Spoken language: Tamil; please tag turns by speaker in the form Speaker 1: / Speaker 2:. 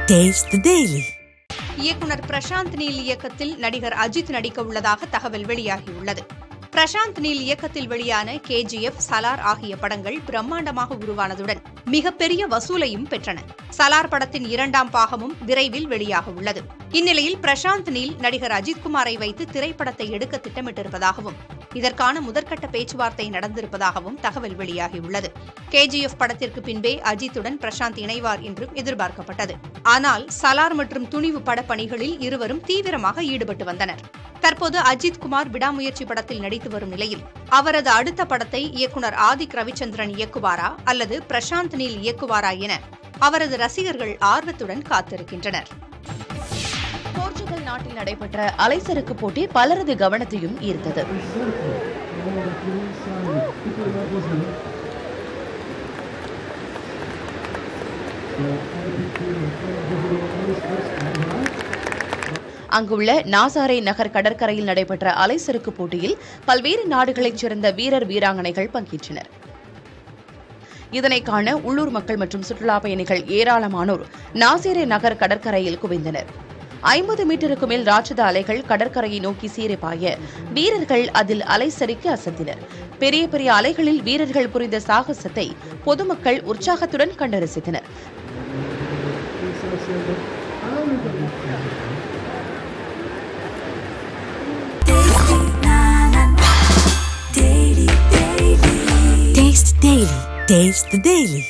Speaker 1: Taste the Daily.
Speaker 2: இயக்குனர் பிரசாந்த் நீல் இயக்கத்தில் நடிகர் அஜித் நடிக்க உள்ளதாக தகவல் வெளியாகியுள்ளது. பிரசாந்த் நீல் இயக்கத்தில் வெளியான KGF, சலார் ஆகிய படங்கள் பிரம்மாண்டமாக உருவானதுடன் மிகப்பெரிய வசூலையும் பெற்றன. சலார் படத்தின் 2ஆம் பாகமும் விரைவில் வெளியாக உள்ளது. இந்நிலையில் பிரசாந்த் நீல் நடிகர் அஜித்குமாரை வைத்து திரைப்படத்தை எடுக்க திட்டமிட்டிருப்பதாகவும் இதற்கான முதற்கட்ட பேச்சுவார்த்தை நடந்திருப்பதாகவும் தகவல் வெளியாகியுள்ளது. KGF படத்திற்கு பின்பே அஜித்துடன் பிரசாந்த் இணைவார் என்றும் எதிர்பார்க்கப்பட்டது. ஆனால் சலார் மற்றும் துணிவு படப்பணிகளில் இருவரும் தீவிரமாக ஈடுபட்டு வந்தனர். தற்போது அஜித்குமார் விடாமுயற்சி படத்தில் நடித்து வரும் நிலையில் அவரது அடுத்த படத்தை இயக்குனர் ஆதிக் ரவிச்சந்திரன் இயக்குவாரா அல்லது பிரசாந்த் நீல் இயக்குவாரா என அவரது ரசிகர்கள் ஆர்வத்துடன் காத்திருக்கின்றனர்.
Speaker 3: போர்ச்சுகல் நாட்டில் நடைபெற்ற அலைசறுக்கு போட்டி பலரது கவனத்தையும் ஈர்த்தது. அங்குள்ள நாசாரே நகர் கடற்கரையில் நடைபெற்ற அலைசறுக்கு போட்டியில் பல்வேறு நாடுகளைச் சேர்ந்த வீரர் வீராங்கனைகள் பங்கேற்றனர். இதனை காண உள்ளூர் மக்கள் மற்றும் சுற்றுலா பயணிகள் ஏராளமானோர் நாசாரே நகர் கடற்கரையில் குவிந்தனர். 50 மீட்டருக்கு மேல் ராட்சத அலைகள் கடற்கரையை நோக்கி சீறிப்பாய வீரர்கள் அதில் அலைசறுக்கி அசத்தினர். பெரிய பெரிய அலைகளில் வீரர்கள் புரிந்த சாகசத்தை பொதுமக்கள் உற்சாகத்துடன் கண்டு ரசித்தனர்.
Speaker 1: Taste the Daily.